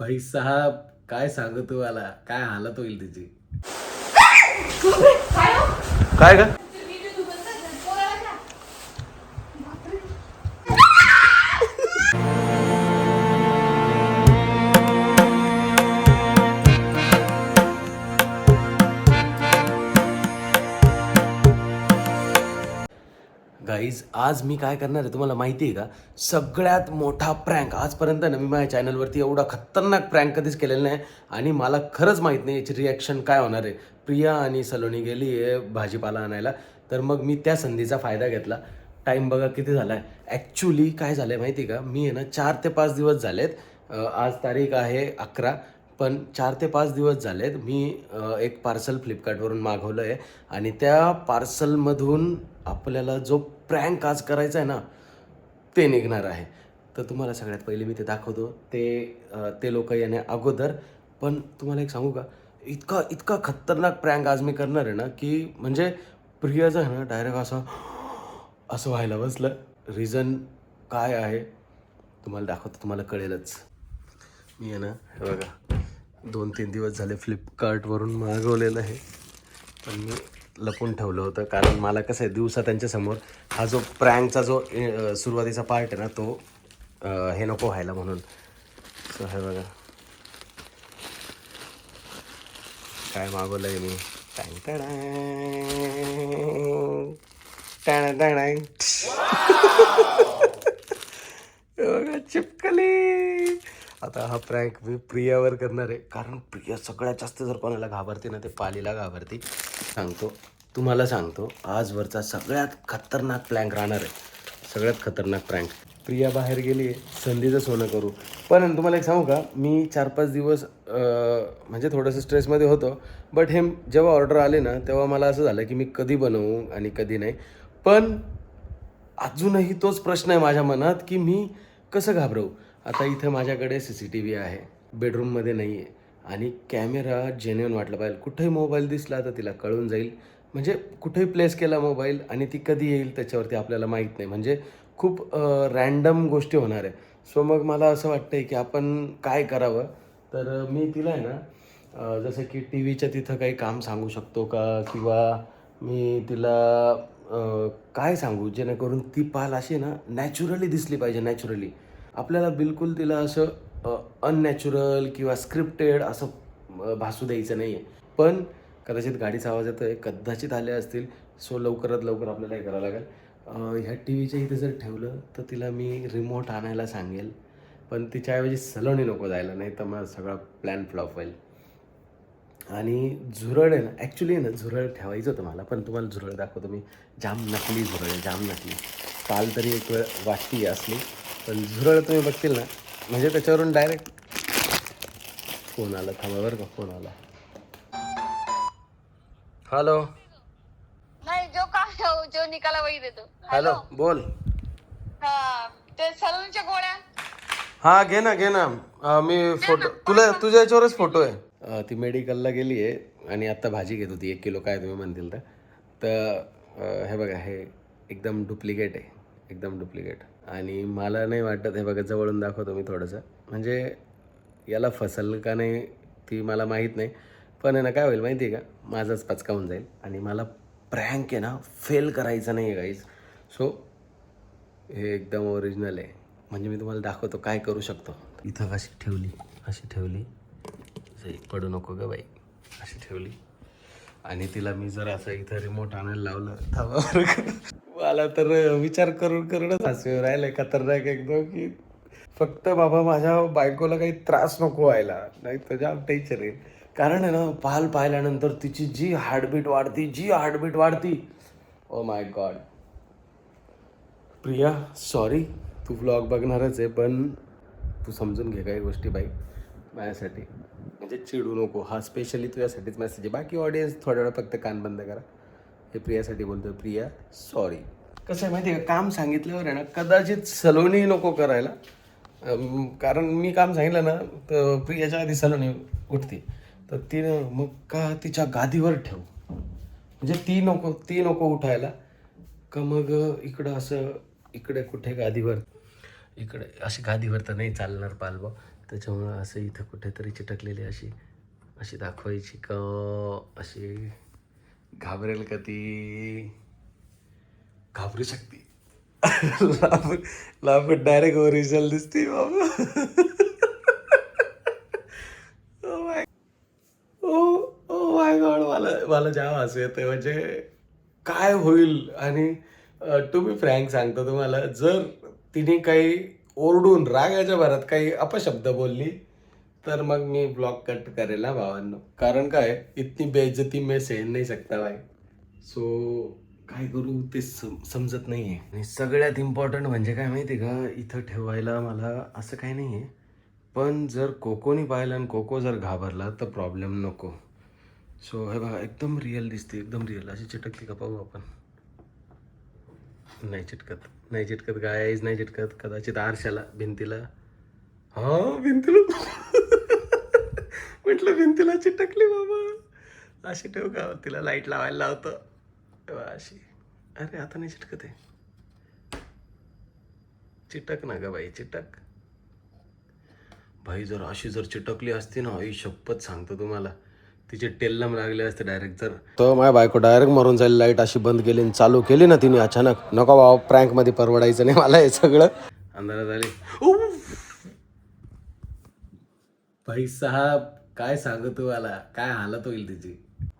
भाई साहब काय सांगू तुम्हाला, काय हालत होईल तिची. काय का गाईज, आज मी काय करणार आहे तुम्हाला माहिती आहे का? सगळ्यात मोठा प्रँक आजपर्यंत ना मी माझ्या चॅनलवरती एवढा खतरनाक प्रँक कधीच केलेला नाही. आणि मला खरंच माहीत नाही याची रिॲक्शन काय होणार आहे. प्रिया आणि सलोनी गेली आहे भाजीपाला आणायला, तर मग मी त्या संधीचा फायदा घेतला. टाईम बघा किती झाला आहे. ॲक्च्युली काय झालं आहे माहिती आहे का, मी आहे ना 4 ते 5 दिवस झालेत. आज तारीख आहे 11, पण 4 ते 5 दिवस झालेत मी एक पार्सल फ्लिपकार्टवरून मागवलं आहे. आणि त्या पार्सलमधून आपल्याला जो प्रँक आज करायचा आहे ना, ते निघणार आहे. तर तुम्हाला सगळ्यात पहिले मी ते दाखवतो, ते लोक येण्या अगोदर. पण तुम्हाला एक सांगू का, इतका इतका खतरनाक प्रँक आज मी करणार आहे ना, की म्हणजे प्रियाचं आहे ना डायरेक्ट असं व्हायला बसलं. रिझन काय आहे तुम्हाला दाखवतो, तुम्हाला कळेलच. मी आहे ना, हे बघा 2-3 दिवस झाले फ्लिपकार्टवरून मागवलेलं आहे, पण मी लपून ठेवलं होतं. कारण मला कसं आहे, दिवसा त्यांच्यासमोर हा जो प्रँकचा जो सुरुवातीचा पार्ट आहे ना, तो हे नको व्हायला म्हणून. सो हे बघा काय मागवलं आहे मी. बघा चिपकली. आता हा प्रँक मी प्रियावर करणार आहे, कारण प्रिया सगळ्यात जास्त जर कोणाला घाबरते ना, ते पालीला घाबरते. तुम्हाला सांगतो आजवरचा सगळ्यात खतरनाक प्रँक राहणार आहे. सगळ्यात खतरनाक प्रँक. प्रिया बाहेर गेली आहे, संधीचं सोनं करू. पण तुम्हाला एक सांगू का, मी 4-5 दिवस म्हणजे थोडंसं स्ट्रेसमध्ये होतो. बट हे जेव्हा ऑर्डर आले ना, तेव्हा मला असं झालं की मी कधी बनवू आणि कधी नाही. पण अजूनही तोच प्रश्न आहे माझ्या मनात, की मी कसं घाबरवू. आता इथं माझ्याकडे CCTV आहे, बेडरूममध्ये नाही आहे. आणि कॅमेरा जेन्युइन वाटलं पाहिजे. कुठेही मोबाईल दिसला तर तिला कळून जाईल. म्हणजे कुठेही प्लेस केला मोबाईल आणि ती कधी येईल त्याच्यावरती आपल्याला माहीत नाही. म्हणजे खूप रॅन्डम गोष्टी होणार आहे. सो मग मला असं वाटतं आहे की आपण काय करावं. तर मी तिला आहे ना, जसं की टी व्हीच्या तिथं काही काम सांगू शकतो का, किंवा मी तिला काय सांगू जेणेकरून ती पाल अशी ना नॅचरली दिसली पाहिजे. नॅचरली आपल्याला बिलकुल तिला असं अननॅचरल किंवा स्क्रिप्टेड असं भासू द्यायचं नाही आहे. पण कदाचित गाडीचा आवाज येतो आहे, कदाचित आले असतील. सो लवकरात लवकर आपल्याला हे करावं लागेल. ह्या टी व्हीच्या इथे जर ठेवलं तर तिला मी रिमोट आणायला सांगेल. पण तिच्याऐवजी सलोनी नको जायला, नाही तर मग सगळा प्लॅन फ्लॉप होईल. आणि झुरळ आहे ना, ॲक्च्युली ना झुरळ ठेवायचं होतं मला, पण तुम्हाला झुरळ दाखवतो मी. जाम नकली झुरळ आहे, जाम नकली. काल तरी एक वेळ वाटती असली, पण झुरळ तुम्ही बघतील ना, म्हणजे त्याच्यावरून डायरेक्ट फोन आला. थांबा बरं का, फोन आला. हॅलो. नहीं जो काम है वो जो निकाला वही दे दो. हॅलो, बोल. हाँ ते सलूनच्या गोळ्या. हां घे ना, घे ना. मी फोटो तुला तुझ्या याच्यावरच फोटो आहे. ती मेडिकलला गेली आहे आणि आत्ता भाजी घेत होती. 1 किलो काय तुम्ही म्हणतील तर. हे बघा, हे एकदम डुप्लिकेट आहे, एकदम डुप्लिकेट. आणि मला नाही वाटत, हे बघा जवळून दाखवतो मी थोडंसं, म्हणजे याला फसल का नाही ती मला माहीत नाही. पण आहे ना, काय होईल माहिती आहे का, माझाच पचका होऊन जाईल. आणि मला प्रँक आहे ना फेल करायचं नाही आहे गाईज. सो हे एकदम ओरिजिनल आहे. म्हणजे मी तुम्हाला दाखवतो काय करू शकतो. इथं अशी ठेवली पडू नको ग बाई, अशी ठेवली. आणि तिला मी जर असं इथं रिमोट आणायला लावलं, मला तर विचार करूनच हसू राहिलं. खतरनाक एकदम, की फक्त बाबा माझ्या बायकोला काही त्रास नको व्हायला, नाही तर जाम टेन्शन येईल. कारण आहे ना, पाल पाहिल्यानंतर तिची जी हार्टबीट वाढती. Oh my God. Priya sorry, तू व्लॉग बघणारच आहे, पण तू समजून घे काही गोष्टी बाई माझ्यासाठी. म्हणजे चिडू नको. हा स्पेशली तुझ्यासाठीच मेसेज आहे. बाकी ऑडियन्स थोड्या वेळा फक्त कान बंद करा. हे प्रियासाठी बोलतो. प्रिया सॉरी. कसं आहे माहिती आहे का, काम सांगितल्यावर आहे ना कदाचित सलोनी नको करायला. कारण मी काम सांगितलं ना तर प्रियाच्या आधी सलोनी उठते. तर तिनं मग का तिच्या गादीवर ठेव, म्हणजे ती नको उठायला. का मग इकडं असं, इकडे कुठे गादीवर, इकडे अशी गादीवर तर नाही चालणार पालवा. त्याच्यामुळं असं इथं कुठेतरी चिटकलेली अशी अशी दाखवायची का अशी घाबरेल का ती घाबरू शकते. लांबून डायरेक्ट ओरिजिनल दिसते बाबा. ओ माय गॉड, मला जाम हसू येते. म्हणजे काय होईल. आणि टू बी फ्रँक सांगतो तुम्हाला, जर तिने काही ओरडून रागाच्या भरात काही अपशब्द बोलली तर मग मी ब्लॉग कट करेल ना भावांनो. कारण काय, इतनी बेइज्जती मैं सहन नहीं सकता भाई. सो काय करू ते समजत नाहीये. आणि सगळ्यात इम्पॉर्टंट म्हणजे काय माहिती का, इथं ठेवायला मला असं काही नाहीये. पण जर कोकोनी पाहिलं आणि कोको जर घाबरला तर प्रॉब्लेम नको. सो हे बघा, एकदम रिअल दिसते, एकदम रिअल. अशी चिटकते का पाहू आपण. नाही चिटकत, नाही चिटकत गायज, नाही चिटकत. कदाचित आरशाला, भिंतीला. हा भिंतीला. म्हटलं भिंतीला चिटकली बाबा. अशी ठेवू का, तिला लाईट लावायला लावतो तेव्हा अशी. अरे आता नाही चिटकत आहे. चिटक ना ग बाई, चिटक भाई. जर अशी जर चिटकली असती ना, आई शपथ सांगतो तुम्हाला, तिचे टेल्लम लागले असते डायरेक्ट. जर तो माझ्या बायको डायरेक्ट मरून जाईल. लाईट अशी बंद केली आणि चालू केली ना तिने अचानक, नको बाबा, प्रँक मध्ये परवडायचं नाही मला हे सगळं. अंधारात आली. भाई साहेब काय सांगू तुम्हाला, काय हालत होईल तिची.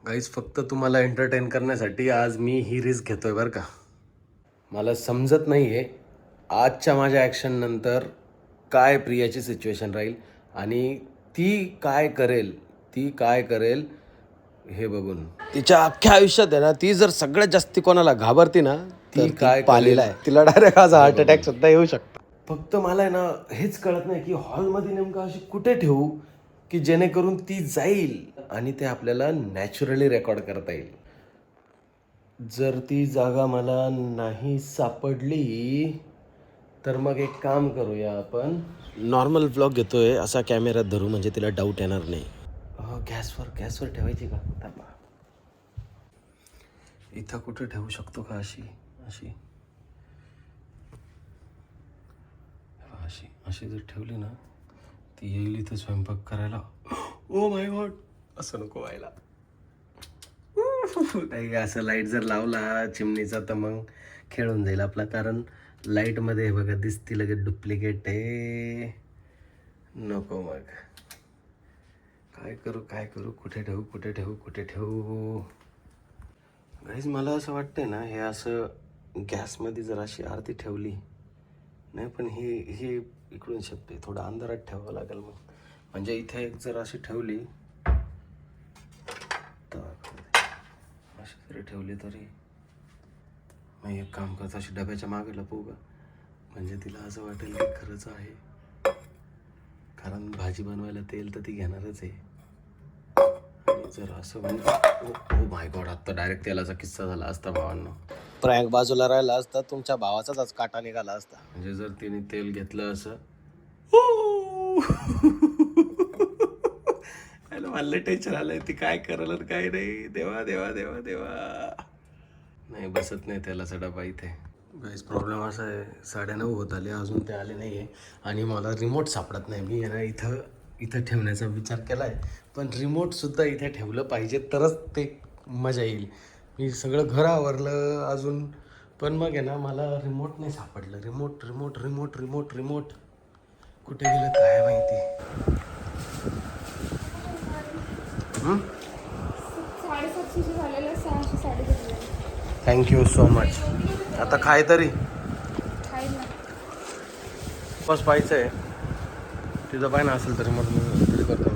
गाईज फक्त तुम्हाला एंटरटेन करण्यासाठी आज मी ही रिस्क घेतोय बरं का. मला समजत नाहीये आजच्या माझ्या ॲक्शन नंतर काय प्रियाची सिच्युएशन राहील आणि ती काय करेल हे बघून. तिच्या अख्ख्या आयुष्यात आहे ना, ती जर सगळ्यात जास्ती कोणाला घाबरती ना, ती काय पालीला आहे. तिला डायरेक्ट आज हार्ट अटॅक सुद्धा येऊ शकतो. फक्त मला आहे ना हेच कळत नाही की हॉलमध्ये नेमकं अशी कुठे ठेवू की जेणेकरून ती जाईल आणि ते आपल्याला नॅचरली रेकॉर्ड करता येईल. जर ती जागा मला नाही सापडली तर मग एक काम करूया, आपण नॉर्मल व्लॉग घेतोय असा कॅमेऱ्यात धरू, म्हणजे तिला डाऊट येणार नाही. गॅसवर ठेवायची का. थांबा, इथं कुठे ठेवू शकतो का अशी अशी अशी अशी जर ठेवली ना, ती येईल इथं स्वयंपाक करायला. ओ माय गॉड, असं नको व्हायला. नाही असं लाईट जर लावला चिमणीचा तर मग खेळून जाईल आपला. कारण लाईटमध्ये बघा दिसती लगेच डुप्लिकेट आहे. नको. मग काय करू, कुठे ठेवू. गाईज मला असं वाटतंय ना, हे असं गॅसमध्ये जर अशी आरती ठेवली नाही, पण ही इकडून शकते, थोडं अंधारात ठेवावं लागेल मग. म्हणजे इथे एक जर अशी ठेवली तर अशी जरी ठेवली तरी मग एक काम करतो, अशी डब्याच्या मागे लपवू का, म्हणजे तिला असं वाटेल की खरंच आहे. कारण भाजी बनवायला तेल तर ती घेणारच आहे. आणि जर असं म्हणजे ओ माय गॉड, आत्ता डायरेक्ट तेलाचा किस्सा झाला असता भावांना. प्रँक बाजूला राहिला असता, तुमच्या भावाचाच आज काटा निघाला असता. म्हणजे जर तिने तेल घेतलं असं, मला टेन्शन आलंय ती काय करल आणि काय नाही. देवा देवा देवा देवा, नाही बसत नाही तेलाचा डबा इथे. गाईस प्रॉब्लेम असा आहे, 9:30 होत आले, अजून ते आले नाही आहे आणि मला रिमोट सापडत नाही. मी ना इथं ठेवण्याचा विचार केला आहे, पण रिमोटसुद्धा इथे ठेवलं पाहिजे तरच ते मजा येईल. मी सगळं घर आवरलं अजून, पण मग आहे ना मला रिमोट नाही सापडलं. रिमोट कुठे गेलं काय माहिती. 750 झालेलं, 600 साडे. Thank you so much. आता खाय तरी बस पाहायचं आहे तिथं, पाय ना असेल तरी मग मी तरी करतो.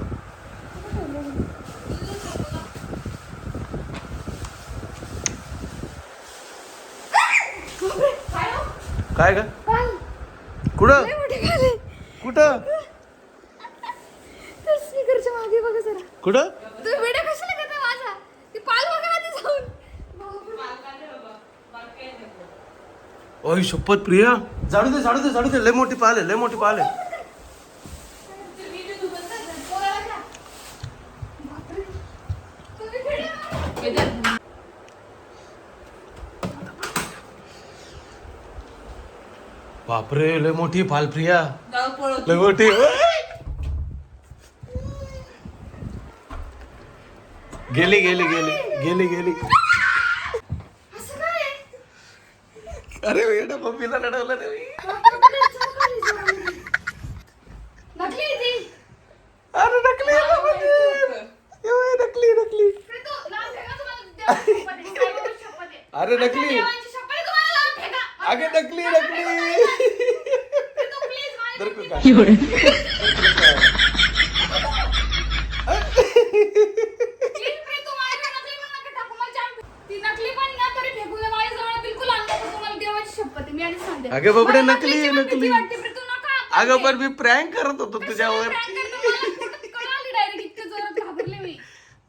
काय ग, कुठं स्पीकरच्या मागे बघा जरा. कुठं तुम्ही व्हिडिओ कशाला करता माझा? ती पाल बघा आधी जाऊन. ओय शपथ प्रिया, झाडू दे. लय मोठी पाल आहे. बापरे, लय मोठी पाल प्रिया, लय मोठी. गेली गेली गेली गेली गेली. अरे वेडा मम्मीला लढवलं नाही मी. अरे नकली आहे बाबा ते. एवढी नकली नकली. अरे नकली. अगे नकली नकली. दरकू का? अगं बाबडे नकली आहे, नकली. अगं पण मी प्रँक करत होतो तुझ्यावर.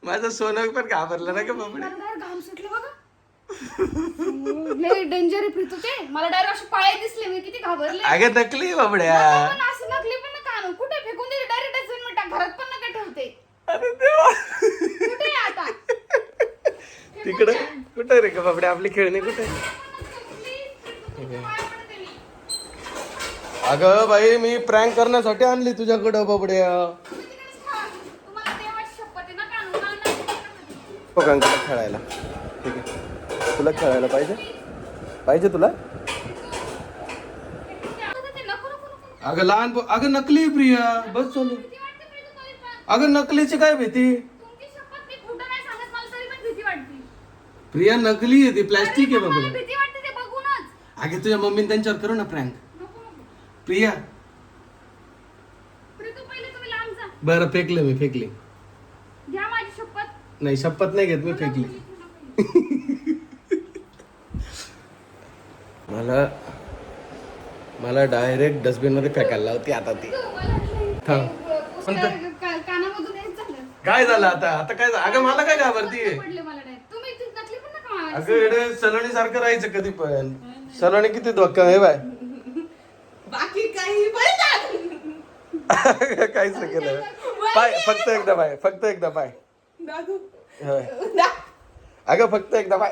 माझं सोनं पण घाबरलं ना ग बाबडे. डेंजर आहे प्रीतू ते. मला डायरेक्ट असे पाय दिसले मी किती घाबरले. अगं नकली आहे बाबड्या. पण असं नकली पण नका आणू. कुठे फेकून दिले डायरेक्ट डस्टबिन मध्ये घरात पण नका ठेवते. अरे देवा. कुठे आहे आता? तिकडे कुठे रे का बाबड्या आपली खेळणी कुठे? अगं बाई मी प्रँक करण्यासाठी आणली तुझ्याकडं बाबड्या. तुम्हाला देवाची शपथ आहे नका आणू. मला नाही करायचं. हो तुला खेळायला ठीक आहे. तुला खेळायला पाहिजे पाहिजे तुला. ते नको नको नको. अगं लहान अगं नकली आहे प्रिया. बस चालू. भीती वाटते प्रीतू तरी पण. अगं नकलीची काय भीती? तुमची शपथ मी खोटं नाही सांगत. मला तरी पण भीती वाटते. प्रिया नकली आहे ती. प्लॅस्टिक आहे मला बाबड्या. भीती वाटते ते बघूनच. अगे तुझ्या मम्मीने त्यांच्यावर करू ना प्रँक. नको नको. प्रिया प्रीतू पहिले तुम्ही लांब जा. बरं फेकले मी फेकले. घ्या माझी शपथ. नाही शपथ नाही घेत मी फेकली. मला डायरेक्ट डस्टबिन मध्ये फेकायला लावती आता ती. थांब. कानामधून हेच झालं. काय झालं आता आता काय झालं? अगं मला काय घाबरतीये? पडले मला direct. तुम्ही ती नकली पण नका मारायला. अगं एवढे सलोनी सारखं राहायचं कधी पण. सलोनी किती धोका आहे बाय. बाकी काही काहीच नाही केलं. पाय फक्त एकदा पाय फक्त एकदा पाय. दादू होय. अगं फक्त एकदा पाय.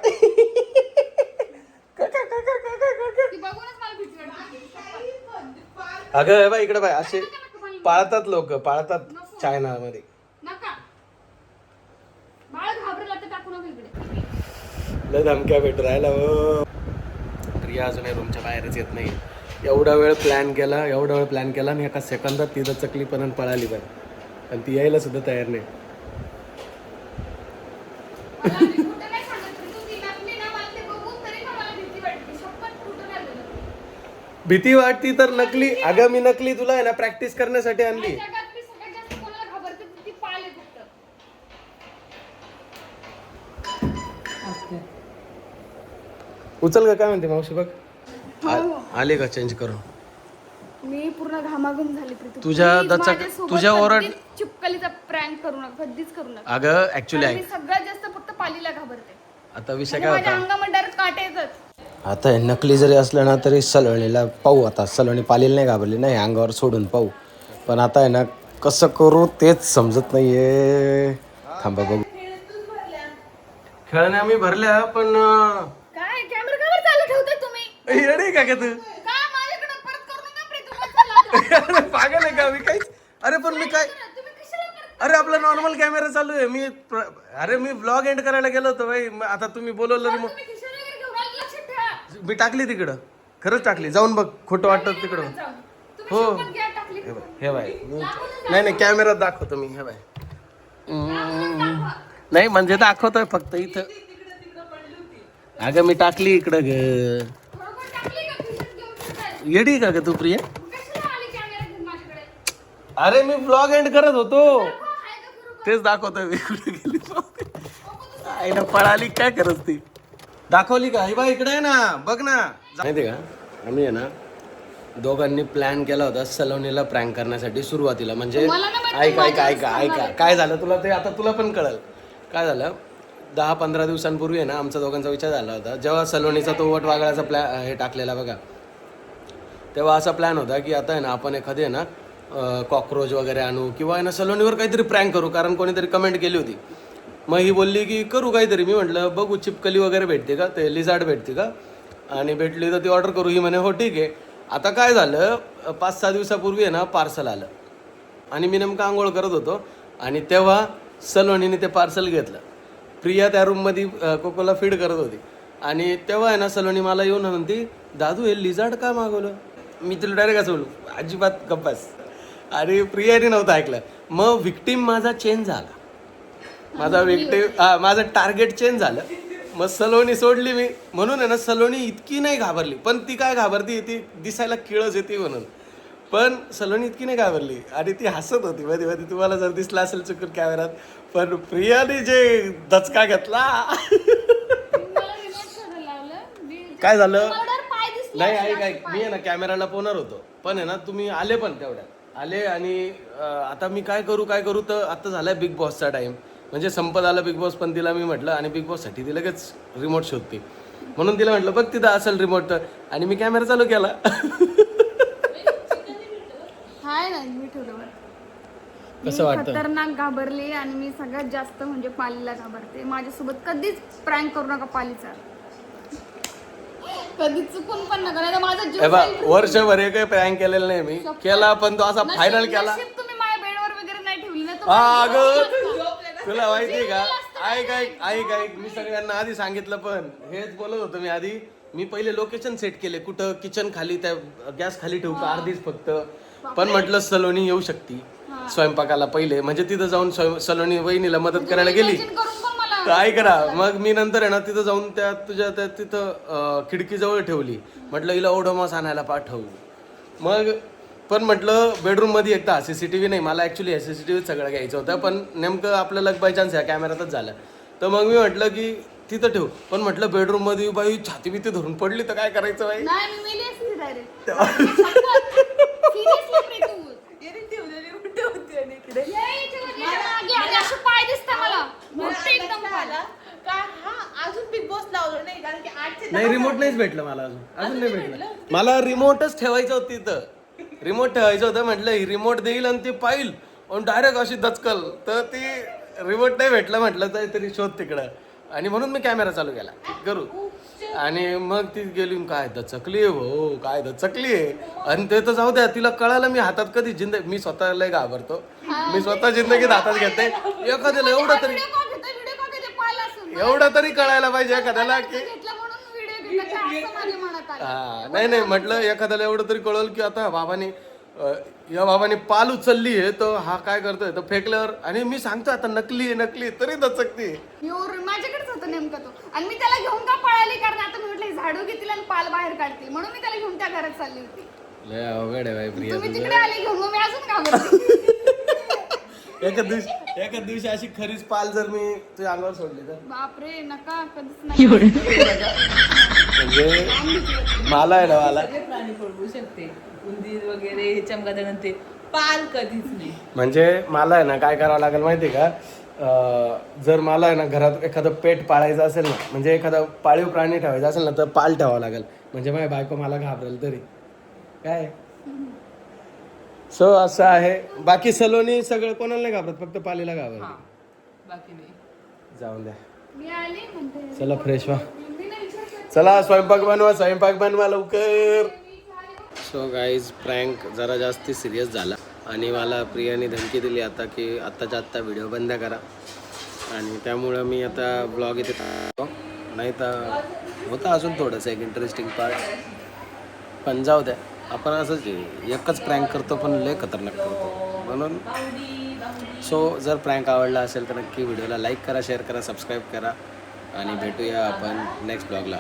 ती बघूनच मला भीती वाटते. अगं हे बाय इकडे बाय असे पाळतात लोक पाळतात चायना मध्ये. नका. बाळ घाबरेल आता टाकू नका इकडे. लय धमक्या भेट राहिला हो. प्रिया अजूनही रूमच्या बाहेरच येत नाही. एवढा वेळ प्लॅन केला आणि एका सेकंदात तिथं चकलीपर्यंत पळाली बाय. आणि ती यायला सुद्धा तयार नाही. मला आधी खोटं नाही सांगत. प्रीतू ती नकली ना. मला ते बघून तरी पण मला भीती वाटते. शपथ खोटं नाही बोलत. भीती वाटती तर नकली. अगं मी नकली तुला आहे ना प्रॅक्टिस करण्यासाठी आणली. जगात मी सगळ्यात जास्त कोणाला घाबरते ती पाळ आहे फक्त. उचल का काय म्हणते मावशी बघ. आले का चेंज करून. मी पूर्ण घामाघूम झाली प्रीतू. तुझ्या Please दचक- माझ्यासोबत तुझ्या ओरड- कधीच चिपकलीचा प्रँक करू नका. कधीच करू नका. अगं ऍक्च्युली कारण मी ऐक सगळ्यात जास्त फक्त पालीला घाबरते. आता विषय आणि काय माझ्या होता. अंगामध्ये डायरेक्ट काटे येतात. आता हे नकली जरी असलं ना तरी सलोणीला पाहू. आता सलोणी पालीला नाही घाबरली नाही अंगावर सोडून पाहू. पण आता आहे ना कसं करू तेच समजत नाहीये. थांबा बघू. खेळण्या मी भरल्या पण काय कॅमेरा कवर चालू ठेवताय तुम्ही? येडे का तू. का माझ्याकडे परत करू नका प्रीतू. बस झालं आता. अरे पागल आहे का मी काहीच. अरे पण मी काय तुम्ही कशाला करता? अरे आपला नॉर्मल कॅमेरा चालू आहे. अरे मी ब्लॉग एंड करायला गेलो होतो बाई. आता तुम्ही बोलवलं मग तुम्ही खिशाला वगैरे घेऊन आले, लक्षात ठेवा. मी टाकली तिकडं. खरंच टाकली. जाऊन बघ खोटं वाटतं तिकडं. जाऊ. तुम्ही हो. शपथ घ्या टाकली. हे बाय नाही नाही कॅमेरात दाखवतो मी. हे बाय नाही म्हणजे दाखवतोय फक्त इथं. अगं मी टाकली इकडं ग. खरोखर टाकली का खिशात घेऊन फिरताय? येडी का ग तू प्रिया. कशाला आली कॅमेरा घेऊन माझ्याकडे? अरे मी ब्लॉग एंड करत होतो. हो, आहे का खरोखर? तेच दाखवतोय मी कुठे गेली. आईला पळाली काय करत ती. दाखवली का ही बाई इकडे आहे ना बघ ना. माहिती का आम्ही आहे ना दोघांनी प्लॅन केला होता सलोनीला प्रँक करण्यासाठी सुरुवातीला. म्हणजे मला ना वाटतं ऐका ऐका माझ्यावर ऐका सांगणार ऐका आहे. काय झालं तुला ते आता तुला पण कळलं. काय झालं 10-15 दिवसांपूर्वी आहे ना आमचा दोघांचा विचार झाला होता. जेव्हा सलोनीचा तो वट वागळाचा हे टाकलेला बघा तेव्हा असा प्लॅन होता की आता आहे ना आपण एखादी आहे ना कॉक्रोच वगैरे आणू किंवा आहे ना सलोनीवर काहीतरी प्रँक करू. कारण कोणीतरी कमेंट केली होती. मग ही बोलली की करू काहीतरी. मी म्हटलं बघू चिपकली वगैरे भेटते का ते लिझार्ड भेटते का आणि भेटली तर ती ऑर्डर करू. ही म्हणे हो ठीक आहे. आता काय झालं 5-6 दिवसापूर्वी आहे ना पार्सल आलं आणि मी नेमकं आंघोळ करत होतो आणि तेव्हा सलोनीने ते पार्सल घेतलं प्रिया त्या रूममध्ये कोकोला फीड करत होती आणि तेव्हा आहे ना सलोनी मला येऊन म्हणती दादू हे लिझार्ड का मागवलं. मी तिला डायरेक्ट असं बोलू अजिबात गप्पास. आणि प्रियाने नव्हतं ऐकलं. मग विक्टीम माझा चेंज झाला. माझं टार्गेट चेंज झालं. मग सलोनी सोडली मी. म्हणून आहे ना सलोनी इतकी नाही घाबरली. पण ती काय घाबरती ती दिसायला किळस येते म्हणून. पण सलोनी इतकी नाही घाबरली आणि ती हसत होती मध्ये मध्ये. तुम्हाला जर दिसला असेल चुकून कॅमेरात. पण प्रियाने जे दचका घेतला मला remote शोधायला लावलं. काय झालं मला डर पाय दिसला नाही असे ऐक मी आहे ना कॅमेराला पोहणार होतो. पण आहे ना तुम्ही आले पण तेवढ्यात आले आणि आता मी काय करू तर आता झालाय बिग बॉसचा टाइम. म्हणजे संपत आला बिग बॉस. पण तिला मी म्हटलं आणि बिग बॉससाठी ती लगेच रिमोट शोधते. म्हणून तिला म्हटलं बघ तिथं असेल रिमोट. आणि मी कॅमेरा चालू केला. हाय ना मी ठेवलं. कसं वाटतं? खतरनाक घाबरली आणि मी सगळ्यात जास्त म्हणजे पालीला घाबरते. माझ्यासोबत कधीच प्रँक करू नका पालीचा. कधी चुकून पण नका नाही तर माझा जीव जाईल. वर्षभर काही प्रँक केलेला नाही मी. केला पण तो असा फायनल केला. नशीब तुम्ही माझ्या बेडवर वगैरे नाही ठेवली ना अगं तुला माहिती का ऐक मी सगळ्यांना आधी सांगितलं. पण हेच बोलत होतो मी आधी. मी पहिले लोकेशन सेट केले कुठं किचन खाली त्या गॅस खाली ठेवू का अर्धीच फक्त. पण म्हटलं सलोनी येऊ शकती स्वयंपाकाला पहिले. म्हणजे तिथं जाऊन सलोनी वहिनीला मदत करायला गेली. काय करा मग मी नंतर आहे ना तिथं जाऊन त्या तुझ्या त्या तिथं खिडकीजवळ ठेवली. म्हटलं हिला ओढोमास आणायला पाठवू. मग पण म्हटलं बेडरूम मध्ये एकदा CCTV नाही. मला ऍक्च्युली CCTV सगळं घ्यायचं होतं. पण नेमकं आपल्याला बाय चान्स या कॅमेऱ्यातच झालं. तर मग मी म्हटलं की तिथं ठेवू. पण म्हटलं बेडरूम मध्ये बाई छाती बिती धरून पडली तर काय करायचं बाई. नाही मी मेली असती डायरेक्ट. याने ठेवलेली कुठे होती आणि इकडे पाय दिसता मला मोठे एकदम पाय. का हा अजून बिग बॉस लावलं नाही कारण की 8 ते 10 नाही रिमोट नाहीच भेटलं मला अजून नाही भेटलं. मला रिमोटच ठेवायचं होतं तिथं. रिमोट ठेवायचं होतं. म्हटलं ही रिमोट देईल आणि ती पाहिल आणि डायरेक्ट अशी दचकल. तर ती रिमोट नाही भेटलं. म्हटलं तरी शोध तिकडं. आणि म्हणून मी कॅमेरा चालू केला करू. आणि मग ती गेली काय दचकली हो काय दचकली. आणि ते तर जाऊ द्या तिला कळालं मी हातात कधी मी स्वतःला घाबरतो. मी स्वतः जिंदगीत हातात घेते. एखाद्याला एवढं तरी कळायला पाहिजे एखाद्याला की हा नाही म्हटलं एखाद्याला एवढं तरी कळलं की आता या बाबाने पाल उचलली आहे तर हा काय करतोय तर फेकल्यावर. आणि मी सांगतो आता नकली तरी दचकते. माझ्याकडेच होतं नेमकं तो. आणि मी त्याला घेऊन का पळाली कारण आता मी म्हटलं झाडू घेतील आणि पाल बाहेर काढतील म्हणून मी त्याला घेऊन त्या घरात चालली होती. लय अवघड आहे बाई प्रिया. तुम्ही तिकडे आले घेऊन मग मी अजून घाबरते. एका दिवशी अशी खरीच पाल जर मी तुझ्या अंगावर सोडली तर बापरे नका कधीच नाही. म्हणजे मला आहे ना मला सगळे प्राणी पडू शकते. उंदीर वगैरे हे चमकादनंतर पाल कधीच नाही. म्हणजे मला आहे ना काय करावं लागेल माहिती आहे का. जर मला आहे ना घरात एखादं पेट पाळायचं असेल ना म्हणजे एखादा पाळीव प्राणी ठेवायचा असेल ना तर पाल ठेवावं लागेल. म्हणजे माझी बायको मला घाबरेल तरी काय. सो असं आहे. बाकी सलोनी सगळं कोणाला नाही घाबरत फक्त पालीला घाबरत. बाकी नाही. जाऊन द्या. मी आली म्हणते चला फ्रेश व्हा. मी नाही विचार करत. चला स्वयंपाक बनवा लवकर. सो गाईज प्रँक जरा जास्त सिरियस झाला आणि मला प्रियाने धमकी दिली आता की आत्ताच्या आत्ता व्हिडिओ बंद करा. आणि त्यामुळं मी आता ब्लॉग इथे नाही तर होता अजून थोडंसं एक इंटरेस्टिंग पार्ट. पण जाऊ द्या आपण असंच एकच प्रँक करतो पण लय खतरनाक करतो म्हणून. सो जर प्रँक आवडला असेल तर नक्की व्हिडिओला लाईक करा शेअर करा सबस्क्राईब करा. आणि भेटूया आपण नेक्स्ट ब्लॉगला.